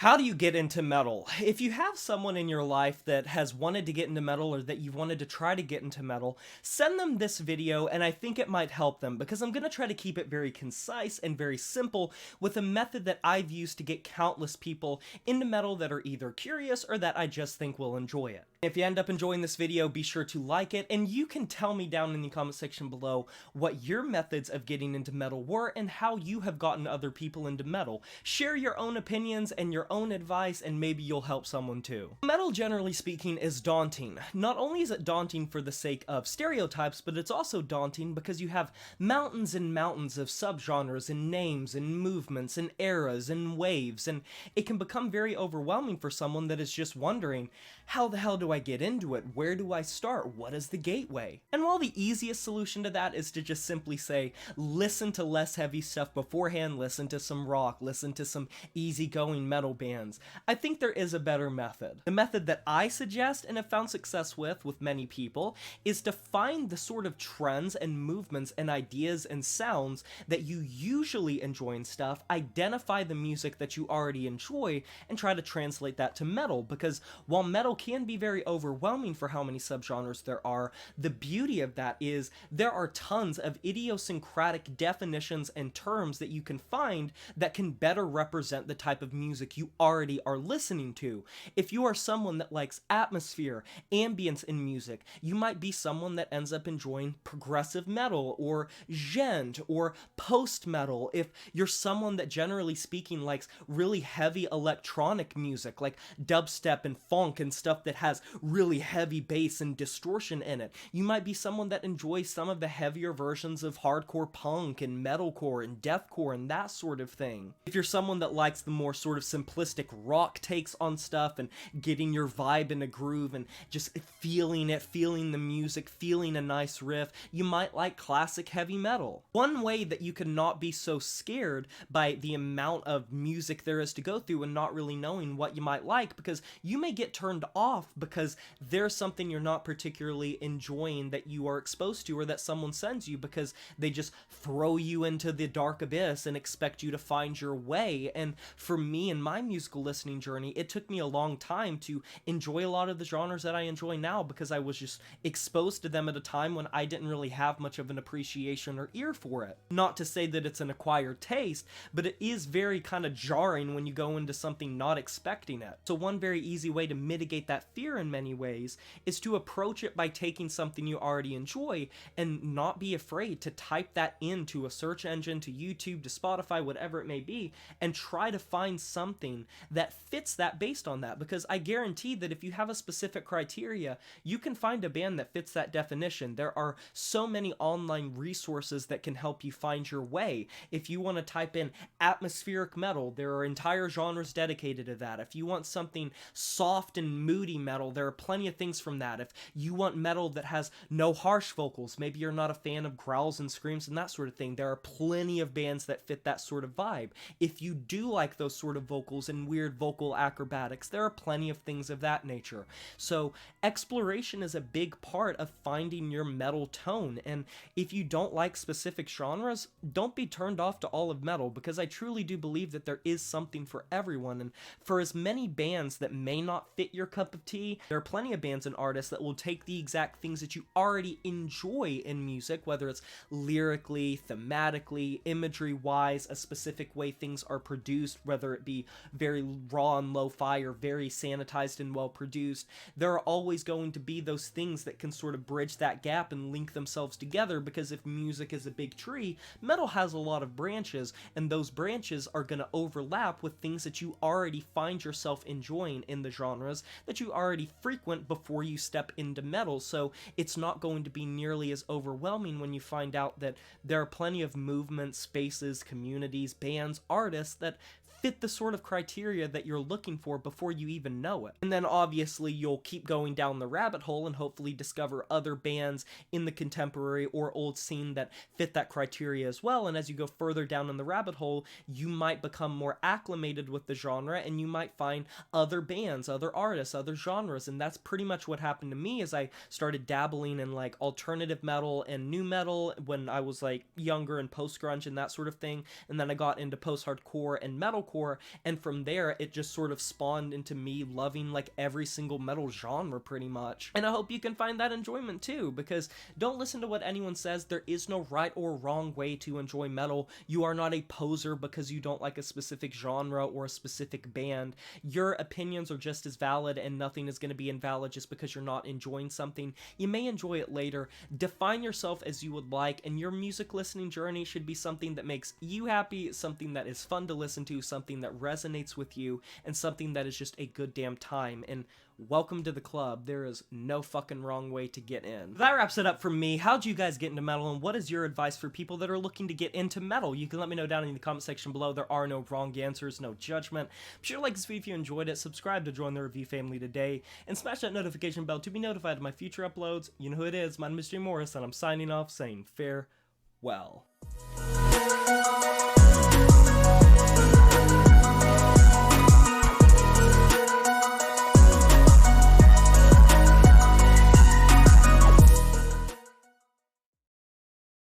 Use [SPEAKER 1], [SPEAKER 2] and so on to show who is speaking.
[SPEAKER 1] How do you get into metal? If you have someone in your life that has wanted to get into metal or that you've wanted to try to get into metal, send them this video and I think it might help them because I'm going to try to keep it very concise and very simple with a method that I've used to get countless people into metal that are either curious or that I just think will enjoy it. If you end up enjoying this video, be sure to like it, and you can tell me down in the comment section below what your methods of getting into metal were and how you have gotten other people into metal. Share your own opinions and your own advice, and maybe you'll help someone too. Metal, generally speaking, is daunting. Not only is it daunting for the sake of stereotypes, but it's also daunting because you have mountains and mountains of subgenres and names and movements and eras and waves, and it can become very overwhelming for someone that is just wondering, how the hell do I get into it? Where do I start? What is the gateway? And while the easiest solution to that is to just simply say, listen to less heavy stuff beforehand, listen to some rock, listen to some easygoing metal bands, I think there is a better method. The method that I suggest and have found success with many people is to find the sort of trends and movements and ideas and sounds that you usually enjoy in stuff, identify the music that you already enjoy, and try to translate that to metal, because while metal can be very overwhelming for how many subgenres there are, the beauty of that is there are tons of idiosyncratic definitions and terms that you can find that can better represent the type of music you already are listening to. If you are someone that likes atmosphere, ambience in music, you might be someone that ends up enjoying progressive metal or gent or post-metal. If you're someone that generally speaking likes really heavy electronic music like dubstep and funk and stuff that has really heavy bass and distortion in it, you might be someone that enjoys some of the heavier versions of hardcore punk and metalcore and deathcore and that sort of thing. If you're someone that likes the more sort of simplistic rock takes on stuff and getting your vibe in a groove and just feeling it, feeling the music, feeling a nice riff, you might like classic heavy metal. One way that you can not be so scared by the amount of music there is to go through and not really knowing what you might like, because you may get turned off because there's something you're not particularly enjoying that you are exposed to or that someone sends you, because they just throw you into the dark abyss and expect you to find your way. And for me in my musical listening journey, it took me a long time to enjoy a lot of the genres that I enjoy now because I was just exposed to them at a time when I didn't really have much of an appreciation or ear for it. Not to say that it's an acquired taste, but it is very kind of jarring when you go into something not expecting it. So one very easy way to mitigate that fear in many ways is to approach it by taking something you already enjoy and not be afraid to type that into a search engine, to YouTube, to Spotify, whatever it may be, and try to find something that fits that based on that, because I guarantee that if you have a specific criteria, you can find a band that fits that definition. There are so many online resources that can help you find your way. If you want to type in atmospheric metal, there are entire genres dedicated to that. If you want something soft and moody metal, there are plenty of things from that. If you want metal that has no harsh vocals, maybe you're not a fan of growls and screams and that sort of thing, there are plenty of bands that fit that sort of vibe. If you do like those sort of vocals and weird vocal acrobatics, there are plenty of things of that nature. So exploration is a big part of finding your metal tone, and if you don't like specific genres, don't be turned off to all of metal, because I truly do believe that there is something for everyone. And for as many bands that may not fit your cup of tea, there are plenty of bands and artists that will take the exact things that you already enjoy in music, whether it's lyrically, thematically, imagery-wise, a specific way things are produced, whether it be very raw and lo-fi or very sanitized and well-produced. There are always going to be those things that can sort of bridge that gap and link themselves together, because if music is a big tree, metal has a lot of branches, and those branches are going to overlap with things that you already find yourself enjoying in the genres that you already frequent before you step into metal. So it's not going to be nearly as overwhelming when you find out that there are plenty of movements, spaces, communities, bands, artists that fit the sort of criteria that you're looking for before you even know it. And then obviously you'll keep going down the rabbit hole and hopefully discover other bands in the contemporary or old scene that fit that criteria as well. And as you go further down in the rabbit hole, you might become more acclimated with the genre, and you might find other bands, other artists, other genres. And that's pretty much what happened to me as I started dabbling in like alternative metal and new metal when I was like younger, and post-grunge and that sort of thing. And then I got into post-hardcore and metalcore metalcore, and from there it just sort of spawned into me loving like every single metal genre pretty much. And I hope you can find that enjoyment too, because don't listen to what anyone says. There is no right or wrong way to enjoy metal. You are not a poser because you don't like a specific genre or a specific band. Your opinions are just as valid, and nothing is going to be invalid just because you're not enjoying something. You may enjoy it later. Define yourself as you would like, and your music listening journey should be something that makes you happy, something that is fun to listen to, something that resonates with you, and something that is just a good damn time. And welcome to the club. There is no fucking wrong way to get in. That wraps it up for me. How'd you guys get into metal, and what is your advice for people that are looking to get into metal? You can let me know down in the comment section below. There are no wrong answers, no judgment. Be sure to like this video if you enjoyed it, subscribe to join the review family today, and smash that notification bell to be notified of my future uploads. You know who it is. My name is Jay Morris, and I'm signing off saying farewell.